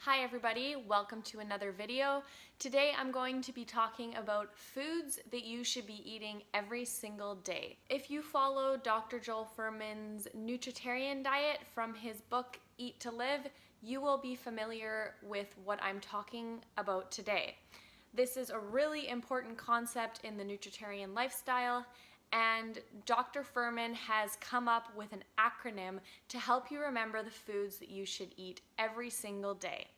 Hi everybody, welcome to another video. Today I'm going to be talking about foods that you should be eating every single day. If you follow Dr. Joel Fuhrman's nutritarian diet from his book Eat to Live, you will be familiar with what I'm talking about today. This is a really important concept in the nutritarian lifestyle, and Dr. Fuhrman has come up with an acronym to help you remember the foods that you should eat every single day.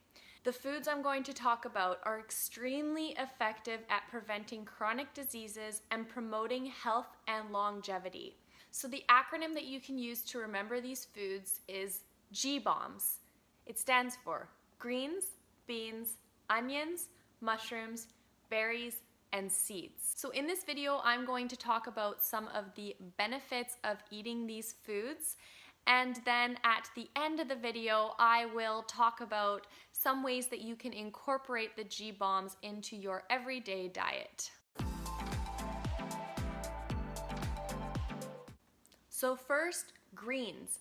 The foods I'm going to talk about are extremely effective at preventing chronic diseases and promoting health and longevity. So the acronym that you can use to remember these foods is GBOMS. It stands for greens, beans, onions, mushrooms, berries, and seeds. So in this video, I'm going to talk about some of the benefits of eating these foods. And then at the end of the video, I will talk about some ways that you can incorporate the GBOMS into your everyday diet. So first, greens.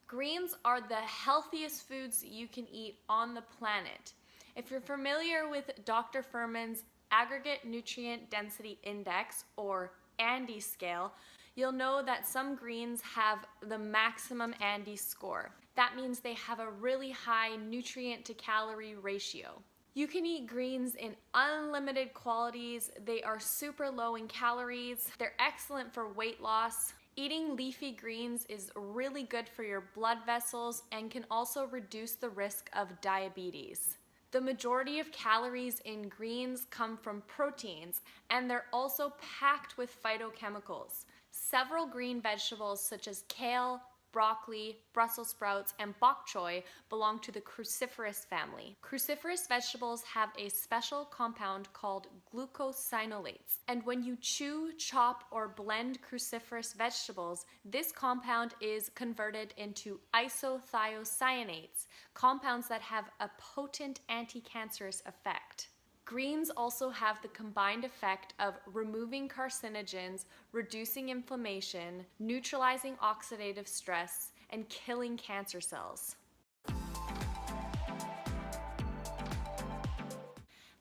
Greens are the healthiest foods that you can eat on the planet. If you're familiar with Dr. Fuhrman's Aggregate Nutrient Density Index, or ANDI scale, you'll know that some greens have the maximum ANDI score. That means they have a really high nutrient to calorie ratio. You can eat greens in unlimited quantities. They are super low in calories. They're excellent for weight loss. Eating leafy greens is really good for your blood vessels and can also reduce the risk of diabetes. The majority of calories in greens come from proteins, and they're also packed with phytochemicals. Several green vegetables such as kale, broccoli, Brussels sprouts, and bok choy belong to the cruciferous family. Cruciferous vegetables have a special compound called glucosinolates, and when you chew, chop, or blend cruciferous vegetables, this compound is converted into isothiocyanates, compounds that have a potent anti-cancerous effect. Greens also have the combined effect of removing carcinogens, reducing inflammation, neutralizing oxidative stress, and killing cancer cells.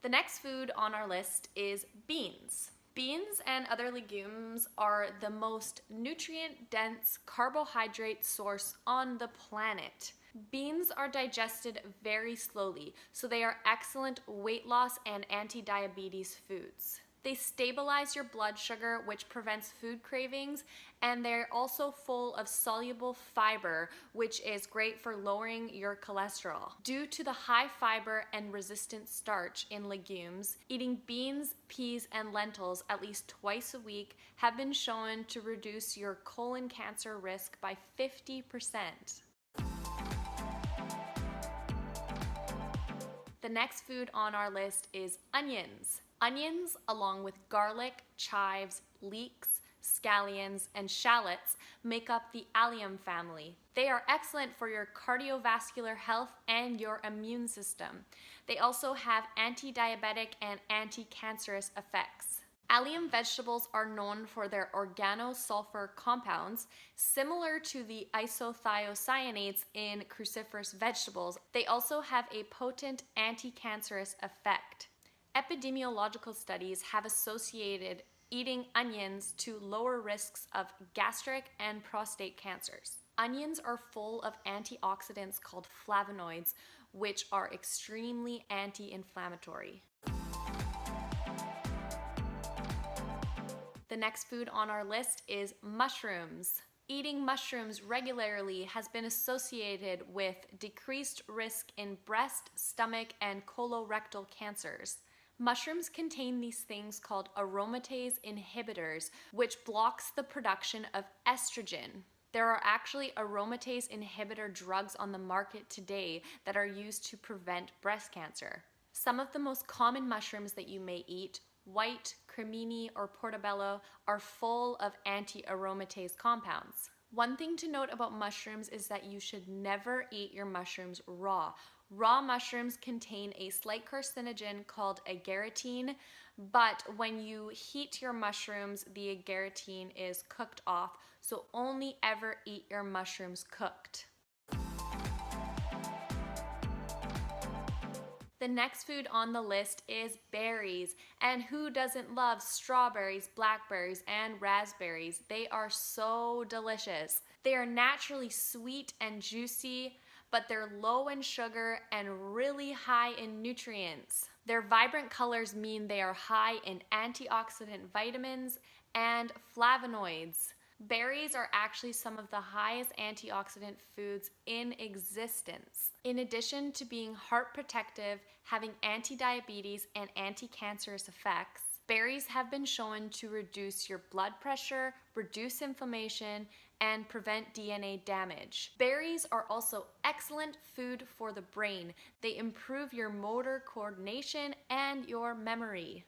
The next food on our list is beans. Beans and other legumes are the most nutrient-dense carbohydrate source on the planet. Beans are digested very slowly, so they are excellent weight loss and anti-diabetes foods. They stabilize your blood sugar, which prevents food cravings, and they're also full of soluble fiber, which is great for lowering your cholesterol. Due to the high fiber and resistant starch in legumes, eating beans, peas, and lentils at least twice a week have been shown to reduce your colon cancer risk by 50%. The next food on our list is onions. Onions, along with garlic, chives, leeks, scallions, and shallots, make up the allium family. They are excellent for your cardiovascular health and your immune system. They also have anti-diabetic and anti-cancerous effects. Allium vegetables are known for their organosulfur compounds, similar to the isothiocyanates in cruciferous vegetables. They also have a potent anti-cancerous effect. Epidemiological studies have associated eating onions to lower risks of gastric and prostate cancers. Onions are full of antioxidants called flavonoids, which are extremely anti-inflammatory. The next food on our list is mushrooms. Eating mushrooms regularly has been associated with decreased risk in breast, stomach, and colorectal cancers. Mushrooms contain these things called aromatase inhibitors, which blocks the production of estrogen. There are actually aromatase inhibitor drugs on the market today that are used to prevent breast cancer. Some of the most common mushrooms that you may eat, white, cremini, or portobello, are full of anti-aromatase compounds. One thing to note about mushrooms is that you should never eat your mushrooms raw. Raw mushrooms contain a slight carcinogen called agarotine, but when you heat your mushrooms, the agarotine is cooked off, so only ever eat your mushrooms cooked. The next food on the list is berries. And who doesn't love strawberries, blackberries, and raspberries? They are so delicious. They are naturally sweet and juicy, but they're low in sugar and really high in nutrients. Their vibrant colors mean they are high in antioxidant vitamins and flavonoids. Berries are actually some of the highest antioxidant foods in existence. In addition to being heart protective, having anti-diabetes and anti-cancerous effects, berries have been shown to reduce your blood pressure, reduce inflammation, and prevent DNA damage. Berries are also excellent food for the brain. They improve your motor coordination and your memory.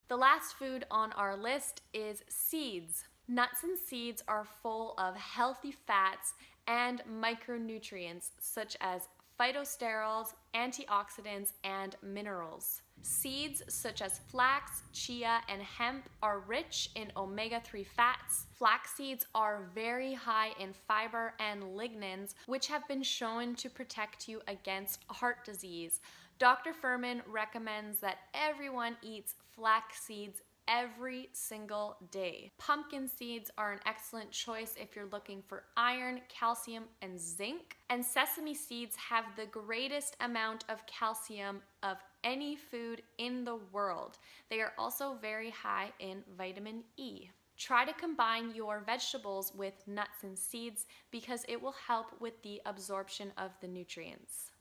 The last food on our list is seeds. Nuts and seeds are full of healthy fats and micronutrients such as phytosterols, antioxidants, and minerals. Seeds such as flax, chia, and hemp are rich in omega-3 fats. Flax seeds are very high in fiber and lignans, which have been shown to protect you against heart disease. Dr. Fuhrman recommends that everyone eats flax seeds every single day. Pumpkin seeds are an excellent choice if you're looking for iron, calcium, and zinc. And sesame seeds have the greatest amount of calcium of any food in the world. They are also very high in vitamin E. Try to combine your vegetables with nuts and seeds because it will help with the absorption of the nutrients.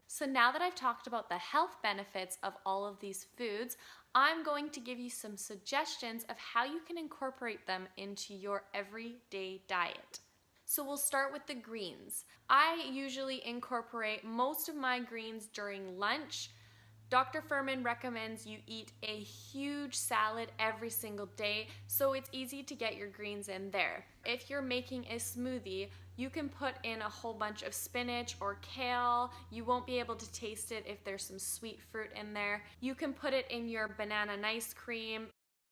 So now that I've talked about the health benefits of all of these foods, I'm going to give you some suggestions of how you can incorporate them into your everyday diet. So we'll start with the greens. I usually incorporate most of my greens during lunch. Dr. Fuhrman recommends you eat a huge salad every single day, so it's easy to get your greens in there. If you're making a smoothie, you can put in a whole bunch of spinach or kale. You won't be able to taste it if there's some sweet fruit in there. You can put it in your banana nice cream.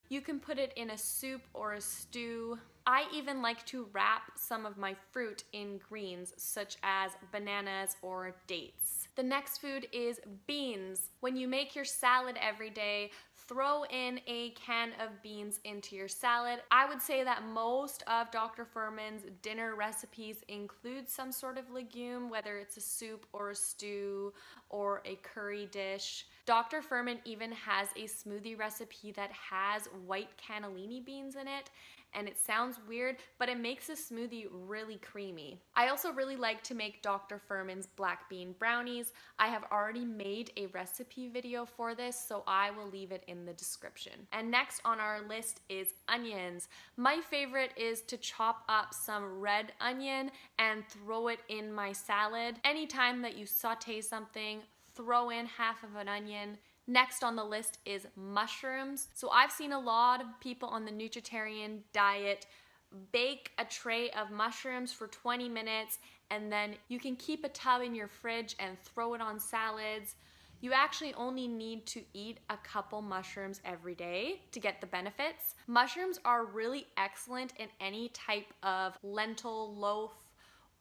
You can put it in a soup or a stew. I even like to wrap some of my fruit in greens, such as bananas or dates. The next food is beans. When you make your salad every day, throw in a can of beans into your salad. I would say that most of Dr. Fuhrman's dinner recipes include some sort of legume, whether it's a soup or a stew or a curry dish. Dr. Fuhrman even has a smoothie recipe that has white cannellini beans in it, and it sounds weird, but it makes a smoothie really creamy. I also really like to make Dr. Fuhrman's black bean brownies. I have already made a recipe video for this, so I will leave it in the description. And next on our list is onions. My favorite is to chop up some red onion and throw it in my salad. Anytime that you saute something, throw in half of an onion. Next on the list is mushrooms. So I've seen a lot of people on the nutritarian diet bake a tray of mushrooms for 20 minutes and then you can keep a tub in your fridge and throw it on salads. You actually only need to eat a couple mushrooms every day to get the benefits. Mushrooms are really excellent in any type of lentil loaf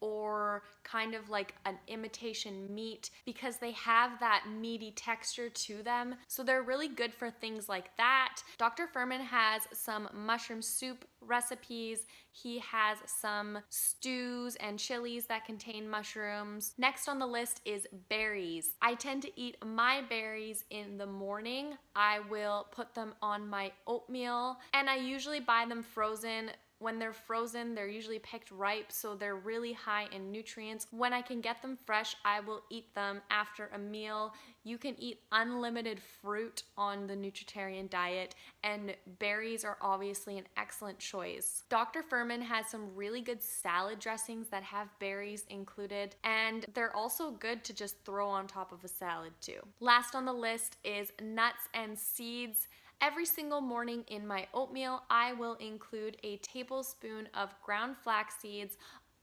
or kind of like an imitation meat because they have that meaty texture to them. So they're really good for things like that. Dr. Fuhrman has some mushroom soup recipes. He has some stews and chilies that contain mushrooms. Next on the list is berries. I tend to eat my berries in the morning. I will put them on my oatmeal and I usually buy them frozen. When they're frozen, they're usually picked ripe, so they're really high in nutrients. When I can get them fresh, I will eat them after a meal. You can eat unlimited fruit on the nutritarian diet, and berries are obviously an excellent choice. Dr. Fuhrman has some really good salad dressings that have berries included, and they're also good to just throw on top of a salad too. Last on the list is nuts and seeds. Every single morning in my oatmeal, I will include a tablespoon of ground flax seeds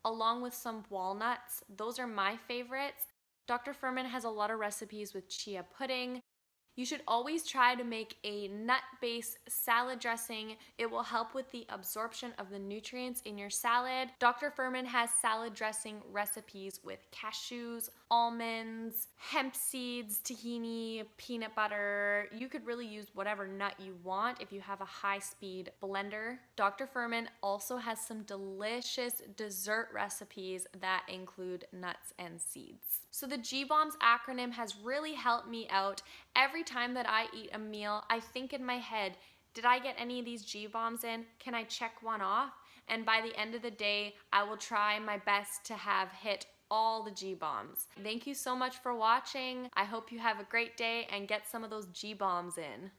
along with some walnuts. Those are my favorites. Dr. Fuhrman has a lot of recipes with chia pudding. You should always try to make a nut-based salad dressing. It will help with the absorption of the nutrients in your salad. Dr. Fuhrman has salad dressing recipes with cashews, almonds, hemp seeds, tahini, peanut butter. You could really use whatever nut you want if you have a high-speed blender. Dr. Fuhrman also has some delicious dessert recipes that include nuts and seeds. So the G-BOMBS acronym has really helped me out. Every time that I eat a meal, I think in my head, did I get any of these G-BOMBS in? Can I check one off? And by the end of the day, I will try my best to have hit all the G-BOMBS. Thank you so much for watching. I hope you have a great day and get some of those G-BOMBS in.